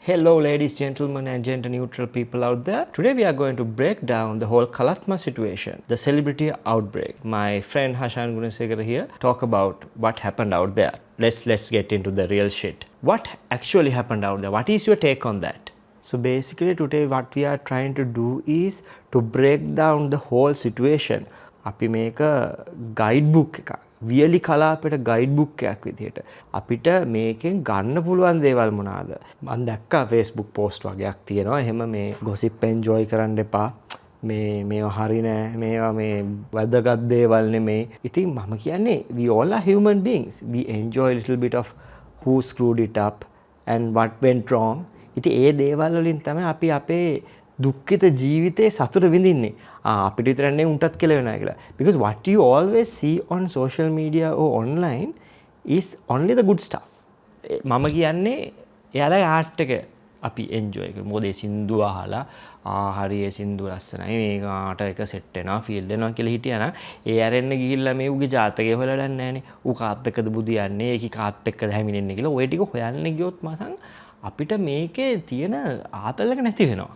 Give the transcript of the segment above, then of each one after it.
Hello, ladies, gentlemen, and gender neutral people out there. Today, we are going to break down the whole Kalatma situation, the celebrity outbreak. My friend Hashan Gunasekara here talk about what happened out there. Let's get into the real shit. What actually happened out there? What is your take on that? So basically, today what we are trying to do is to break down the whole situation. අපි මේක guide book එකක් වියලි කලාපයට guide book එකක් විදිහට අපිට මේකෙන් ගන්න පුළුවන් දේවල් මොනවාද මම දැක්කා Facebook post වගේක් තියෙනවා එහෙම මේ gossip enjoy කරන්න එපා මේවා හරි නෑ මේවා මේ වැදගත් දේවල් නෙමෙයි ඉතින් මම කියන්නේ we all are human beings we enjoy a little bit of who screwed it up and what went wrong ඉතින් ඒ දේවල් වලින් තමයි අපි අපේ දුක්ඛිත ජීවිතේ සතුට විඳින්නේ අපිට විතරක් නෙවෙයි උන්ටත් කියලා වෙනවා කියලා because what you always see on social media or online is only the good stuff මම කියන්නේ එයාලා ආර්ට් එක අපි එන්ජොයි කරමු මොකද ඒ සින්දු අහලා හරි ඒ සින්දු ලස්සනයි මේකට එක සෙට් වෙනවා ෆීල් වෙනවා කියලා හිටියා නම් ඒ ඇරෙන්න ගිහිල්ලා මේ උගේ ජාතකය හොයලා දන්නේ නැහනේ ඌ කාත් එක්කද බුදියන්නේ ඒකි කාත් එක්කද හැමිනෙන්නේ කියලා ඔය ටික හොයන්න ගියොත් මසන් අපිට මේකේ තියෙන ආතලක නැති වෙනවා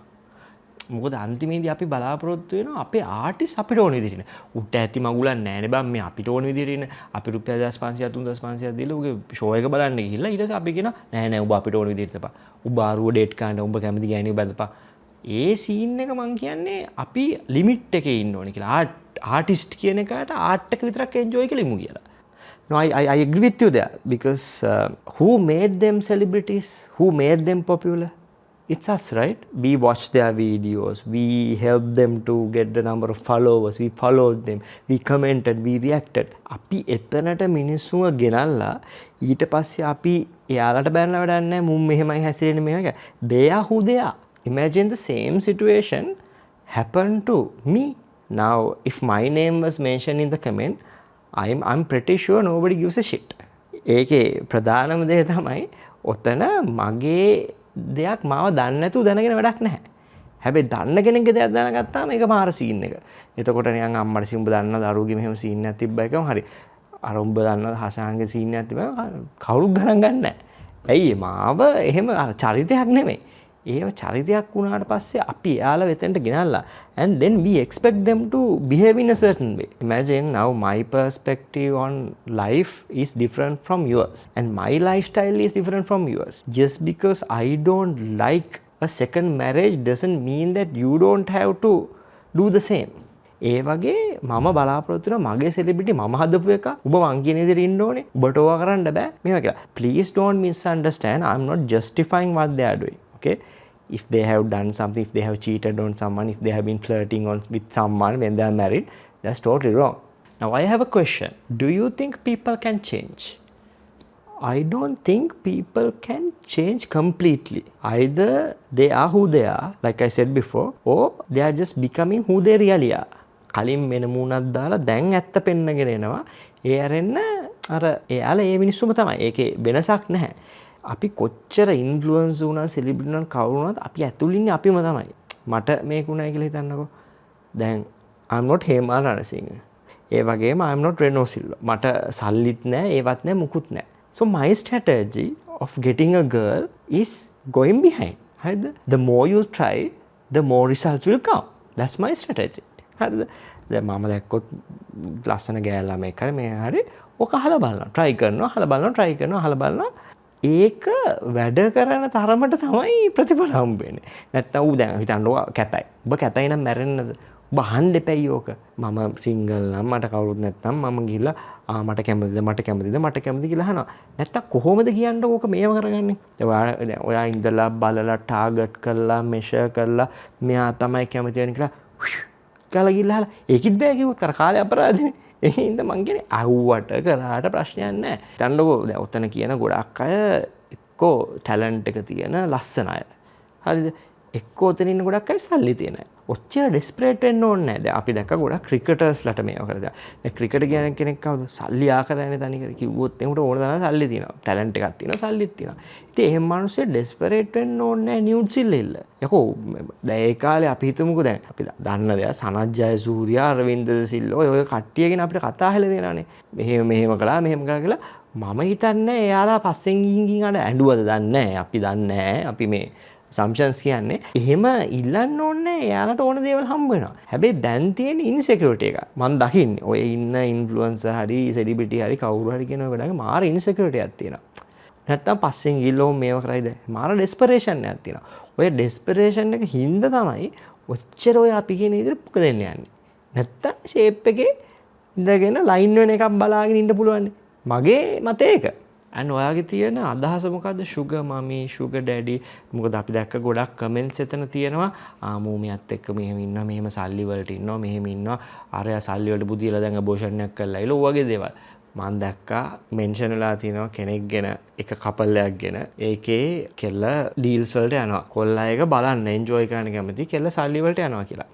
මොකද අන්තිමේදී අපි බලාපොරොත්තු වෙනවා අපේ ආටිස් අපිට ඕන විදිහට ඉන්න. උට ඇති මගුලක් නැහැ නේ බං මේ අපිට ඕන විදිහට ඉන්න. අපි රුපියල් 2500 3500 දීලා උගේ ෂෝ එක බලන්න ගිහිල්ලා ඊට පස්සේ අපි කියනවා නෑ නෑ ඔබ අපිට ඕන විදිහට තපා. ඔබ ආරුව ඩේට් ගන්න ඔබ කැමති ගෑණිව බඳපා. ඒ සීන් එක මං කියන්නේ අපි ලිමිට් එකේ ඉන්න ඕනේ කියලා. ආටිස්ට් කියන එකට ආර්ට් එක විතරක් එන්ජොයි කරලිමු කියලා. No, I agree with you there because who made them celebrities? Who made them popular? It's us, right? We watched their videos, we helped them to get the number of followers, we followed them, we commented, we reacted. අපි එතනට මිනිස්සුව ගෙනල්ලා ඊට පස්සේ අපි එයාලට බැනලා වැඩක් නැහැ මුන් මෙහෙමයි හැසිරෙන්නේ මෙහෙම එක. They are who they are. Imagine the same situation happened to me. Now, if my name was mentioned in the comment, I'm pretty sure nobody gives a shit. ඒකේ ප්‍රධානම දේ තමයි ඔතන මගේ දෙයක් මාව දන්නේ නැතුව දැනගෙන වැඩක් නැහැ. හැබැයි දන්න කෙනෙක්ගේ දෙයක් දැනගත්තාම ඒක මාර සීන් එක. එතකොට නිකන් අම්මට සිඹ දන්න දරුවගේ මෙහෙම සීන් එකක් තිබ්බ එකම හරි. අර උඹ දන්න හසාන්ගේ සීන් එකක් තිබ්බම කවුරුත් ගණන් ගන්න නැහැ. ඇයි මාව එහෙම අර චරිතයක් නෙමෙයි. ඒව චරිතයක් වුණාට පස්සේ අපි එයාලා වෙතෙන්ට ගෙනල්ලා and then we expect them to behave in a certain way. Imagine now my perspective on life is different from yours and my lifestyle is different from yours. Just because I don't like a second marriage doesn't mean that you don't have to do the same. ඒ වගේ මම බලාපොරොත්තු වෙන මගේ celebrity මම හදපු එක ඔබ මං කියන විදිහට ඉන්න ඕනේ. ඔබට ඕවා කරන්න බෑ. මේවා කියලා. Please don't misunderstand. I'm not justifying what they are doing. Okay, if they have done something, if they have cheated on someone, if they have been flirting with someone when they are married, that's totally wrong. Now I have a question. Do you think people can change? I don't think people can change completely. Either they are who they are, like I said before, or they are just becoming who they really are. කලින් වෙන මූණක් දාලා දැන් ඇත්ත පෙන්නගෙන එනවා. ඒ අරෙන්න අර එයාලා ඒ මිනිස්සුම තමයි. ඒකේ වෙනසක් නැහැ. අපි කොච්චර ඉන්ෆ්ලුවන්ස් වුණා සෙලිබ්‍රිටි නම් කවුරු වුණත් අපි ඇතුළේ ඉන්නේ අපිම තමයි. මට මේක උනායි කියලා හිතන්නකෝ. දැන් I'm not Hema Ranasinghe. ඒ වගේම I'm not Reno Silva. මට සල්ලිත් නැහැ, ඒවත් නැහැ, මුකුත් නැහැ. So my strategy of getting a girl is going behind. හරිද? The more you try, the more results will come. That's my strategy. හරිද? දැන් මම දැක්කොත් ලස්සන ගෑල්ලා මේක හරි මේ හරි ඔක අහලා බලනවා. try කරනවා, අහලා බලනවා, try කරනවා, අහලා බලනවා. ඒක වැඩ කරන තරමට තමයි ප්‍රතිඵල හම්බෙන්නේ. නැත්තම් ඌ දැන් හිතන්නකෝ කැතයි. ඔබ කැතයි නම් මැරෙන්නද? ඔබ අහන්න එපැයි ඕක. මම සිංගල් නම් මට කවුරුත් නැත්තම් මම ගිහිල්ලා මට කැමතිද කියලා අහනවා. නැත්තම් කොහොමද කියන්නේ ඕක මේව කරගන්නේ? දැන් ඔයා ඉඳලා බලලා ටාගට් කරලා මෙෂර් කරලා මෙයා තමයි කැමති වෙන්නේ කියලා කාලා ගිහිල්ලා ඒකිට බෑ කිව්වොත් කර කාලේ අපරාධනේ. ඒ හින්දා මං කියන්නේ අහුවට කරාට ප්‍රශ්නයක් නැහැ. හිතන්නකෝ දැන් ඔතන කියන ගොඩක් අය එක්කෝ ටැලන්ට් එක තියෙන ලස්සන අය. හරිද? එක්කෝ ඔතන ඉන්න ගොඩක් අය සල්ලි තියෙන අය. ඔච්චර ඩෙස්පරේට් වෙන්න ඕනේ නැහැ. දැන් අපි දැක්ක ගොඩක් ක්‍රිකටර්ස්ලාට මේව කරලා. දැන් ක්‍රිකට් කියන කෙනෙක් කවුද? සල්ලි ආකරන්නේ තනිකර කිව්වොත් එමුට ඕන තරම් සල්ලි තියෙනවා. ටැලන්ට් එකක් තියෙනවා, සල්ලිත් තියෙනවා. ඉතින් එහෙම මිනිස්සු ඩෙස්පරේට් වෙන්න ඕනේ නැහැ නියුඩ් සිල්ලෙල්ල. යකෝ දැන් ඒ කාලේ අපි හිතමුකෝ දැන් අපි දන්න දේ සනත් ජයසූරියා, අරවින්ද සිල්වා ඔය කට්ටියගෙන අපිට කතා අහලා දෙනවානේ. මෙහෙම කළා කියලා මම හිතන්නේ එයාලා පස්සෙන් ගිහින් අර ඇඬුවද දන්නේ නැහැ. අපි දන්නේ නැහැ. අපි මේ assumptions කියන්නේ එහෙම ඉල්ලන්න ඕනේ එයාලට ඕන දේවල් හම්බ වෙනවා. හැබැයි දැන් තියෙන insecurity එක මම දකින්නේ ඔය ඉන්න influencer හරි celebrity හරි කවුරු හරි කියන ඔයගොල්ලන්ගේ මාර insecurity එකක් තියෙනවා. නැත්තම් පස්සෙන් ගිහලා මේව කරයිද මාර desperation එකක් තියෙනවා. ඔය desperation එක හින්දා තමයි ඔච්චර ඔය අපි කියන විදිහට පුක දෙන්න යන්නේ. නැත්තම් shape එකේ ඉඳගෙන line වෙන එකක් බලාගෙන ඉන්න පුළුවන්. මගේ මතය ඒක. and ඔයාගේ තියෙන අදහස මොකද්ද? sugar mommy, sugar daddy. මොකද අපි දැක්ක ගොඩක් comments එතන තියෙනවා. මූ මෙයත් එක්ක මෙහෙම ඉන්නවා, මෙහෙම සල්ලි වලට ඉන්නවා, මෙහෙම ඉන්නවා. අරයා සල්ලි වලට බුදියලා දැන් abortion එකක් කරලා ඉල ඔයගේ දේවල්. මම දැක්කා මෙන්ෂන් වෙලා තියෙනවා කෙනෙක් ගැන එක කපල් එකක් ගැන. ඒකේ කෙල්ල ඩීල්ස් වලට යනවා. කොල්ලා එක බලන්න එන්ජොයි කරන්න කැමති. කෙල්ල සල්ලි වලට යනවා කියලා.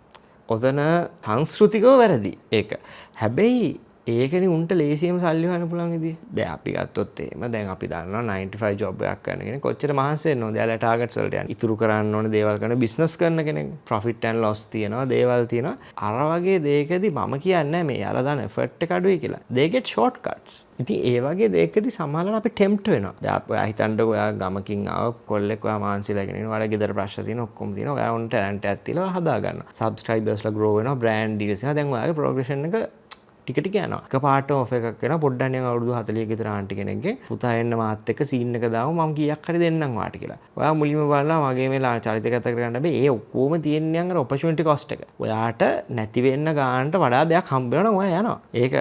ඔතන සංස්කෘතිකව වැරදි ඒක. හැබැයි ඒකනේ උන්ට ලේසියෙම සල්ලි හොයන්න පුළුවන් විදිය. දැන් අපි ගත්තොත් එහෙම දැන් අපි දන්නවා 95 ජොබ් එකක් කරන කෙනෙක් කොච්චර මහන්සි වෙන්න ඕනද? එයාලා ටාගට්ස් වලට යන්න. ඉතුරු කරන්න ඕනේ දේවල් කරන බිස්නස් කරන කෙනෙක්. ප්‍රොෆිට් ඇන්ඩ් ලොස් තියෙනවා, දේවල් තියෙනවා. අර වගේ දෙයකදී මම කියන්නේ මේ යාලා දාන එෆර්ට් එක අඩුයි කියලා. they get shortcuts. ඉතින් ඒ වගේ දෙයකදී සමහරවල් අපි ටෙම්ප්ට් වෙනවා. දැන් ඔයා හිතන්නකෝ ඔයා ගමකින් ආව කොල්ලෙක් ඔයා මාන්සිලා ගෙනින ඔයාලා ගෙදර ප්‍රශ්න තියෙන ඔක්කොම තියෙනවා. ඔයා උන් ටැලන්ට් එකක් තියලා හදා ගන්නවා. සබ්ස්ක්‍රයිබර්ස්ලා ග්‍රෝ වෙනවා, බ්‍රෑන්ඩ් ඩීල්ස් එනවා. දැන් ඔයාගේ ප්‍රොග්‍රෙෂන් එක ටික ටික යනවා. එකපාරටම ඔෆ් එකක් වෙනවා. පොඩ්ඩක් නිකන් අවුරුදු 40 ක විතර ආන්ටි කෙනෙක්ගේ පුතා එන්න මාත් එක්ක සීන් එක දාමු මම කීයක් හරි දෙන්නම් වාට කියලා. ඔයා මුලින්ම බලලා මගේ මේ චරිත ගත කරගන්න බෑ. ඒ ඔක්කොම තියෙන්නේ අර ඔපචුනිටි කොස්ට් එක. ඔයාට නැති වෙන්න ගානට වඩා දෙයක් හම්බ වෙනවා නම් ඔයා යනවා. ඒක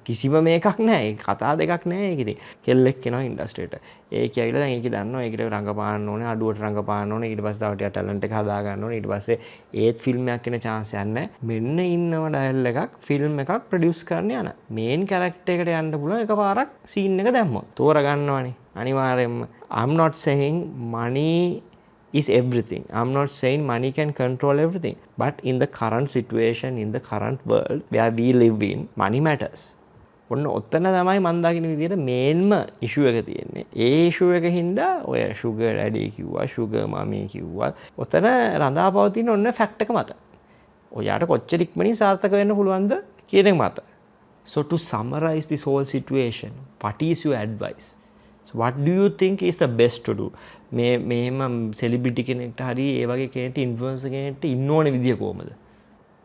කිසිම මේකක් නැහැ. ඒක කතා දෙකක් නැහැ ඒකෙදි. කෙල්ලෙක් එනවා ඉන්ඩස්ට්‍රියට. ඒක ඇවිල්ලා දැන් ඒක දන්නවා. ඒකට රංගපාන්න ඕනේ, අඩුවට රංගපාන්න ඕනේ. ඊට පස්සේ තව ටිකක් ටැලන්ට් එක හදා ගන්න ඕනේ. ඊට පස්සේ ඒත් ෆිල්ම් එකක් වෙන chance එකක් නැහැ. මෙන්න ඉන්නව ඩයල් එකක් ෆිල්ම් එකක් ප්‍රොඩියුස් කරන්න යන. මේන් කැරක්ටර් එකට යන්න පුළුවන් එකපාරක් සීන් එක දැම්මොත් තෝරගන්නවනේ අනිවාර්යෙන්ම. I'm not saying money is everything. I'm not saying money can control everything. But in the current situation, in the current world where we live in, money matters. ඔන්න ඔතන තමයි මම දකින්න විදිහට මේන්ම ඉෂුව එක තියෙන්නේ. ඒ ඉෂුව එක හින්දා ඔය sugar daddy කිව්වා, sugar mommy කිව්වා. ඔතන රඳාපවතින ඔන්න ෆැක්ට් එක මත. ඔයාට කොච්චර ඉක්මනින් සාර්ථක වෙන්න පුළුවන්ද කියන එක මත. So to summarize this whole situation, what is your advice? So what do you think is the best to do? මේම celebrity කෙනෙක්ට හරි ඒ වගේ කෙනෙක්ට influencer කෙනෙක්ට ඉන්න ඕන විදිය කොහමද?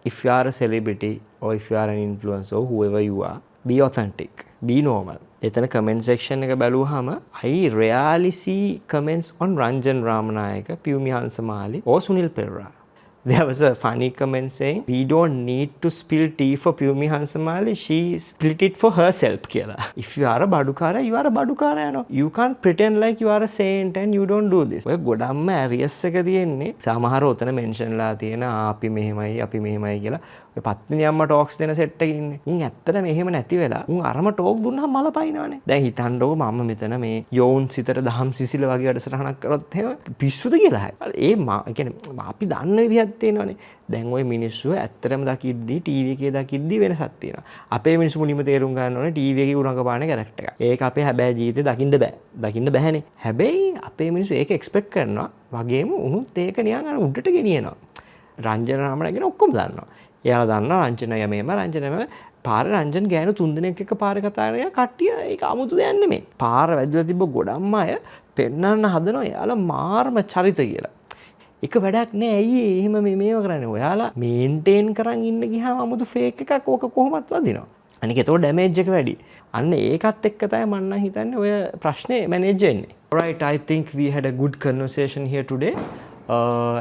If you are a celebrity or if you are an influencer or whoever you are, be authentic, be normal. එතන comment section එක බැලුවාම I rarely see comments on Ranjan Ramanayaka, Piyumi Hansamali or Sunil Perera. There was a funny comment saying, we don't need to spill tea for Piyumi Hansamali, she split it for herself කියලා. If you are a badukara, you are a badukara, you know. You can't pretend like you are a saint and you don't do this. ඔය ගොඩක්ම ඇරියස් එක තියෙන්නේ සමහර උතන mention ලා තියෙන අපි මෙහෙමයි කියලා. ඔය පත්මිනි අම්මා ටොක්ස් දෙන සෙට් එකේ ඉන්නේ. උන් ඇත්තට මෙහෙම නැති වෙලා උන් අරම ටොක් දුන්නාම මල පයින්නවනේ. දැන් හිතන්නකෝ මම මෙතන මේ යෝන් සිතට දහම් සිසිල වගේ වැඩසටහනක් කරොත් එහෙම පිස්සුද කියලා. ඒ කියන්නේ අපි දන්න විදිහක් තියෙනවනේ. දැන් ওই මිනිස්සු ඇත්තටම දකිද්දී ටීවී එකේ දකිද්දී වෙනසක් තියෙනවා. අපේ මිනිස්සු මුලින්ම තේරුම් ගන්න ඕනේ ටීවී එකේ උරංගපාන කැරක්ටර් එක. ඒක අපේ හැබෑ ජීවිතේ දකින්න බෑ. දකින්න බෑනේ. හැබැයි අපේ මිනිස්සු ඒක එක්ස්පෙක්ට් කරනවා. වගේම උනුත් ඒක නිකන් අර උඩට ගෙනියනවා. රංජන රාමණ ගැන ඔක්කොම දන්නවා. එයාලා දන්නවා රංජනය මෙහෙම රංජනම පාරේ රංජන් ගෑනු 3 දිනක් එක්ක පාරේ කතා කරලා කට්ටිය ඒක 아무තු දෙයක් නෙමෙයි. පාර වැදලා තිබ්බ ගොඩම්ම අය පෙන්නන්න හදනවා එයාලා මාර්ම චරිත කියලා. එක වැඩක් නෑ ඇයි එහෙම මේව කරන්නේ. ඔයාලා මේන්ටේන් කරන් ඉන්න ගියාම 아무තු ෆේක් එකක් ඕක කොහොමත් වදිනවා. අනික ඒතකොට ඩැමේජ් එක වැඩි. අන්න ඒකත් එක්ක තමයි මම නම් හිතන්නේ ඔය ප්‍රශ්නේ මැනේජ් වෙන්නේ. Alright, I think we had a good conversation here today.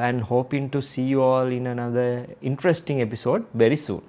And hoping to see you all in another interesting episode very soon.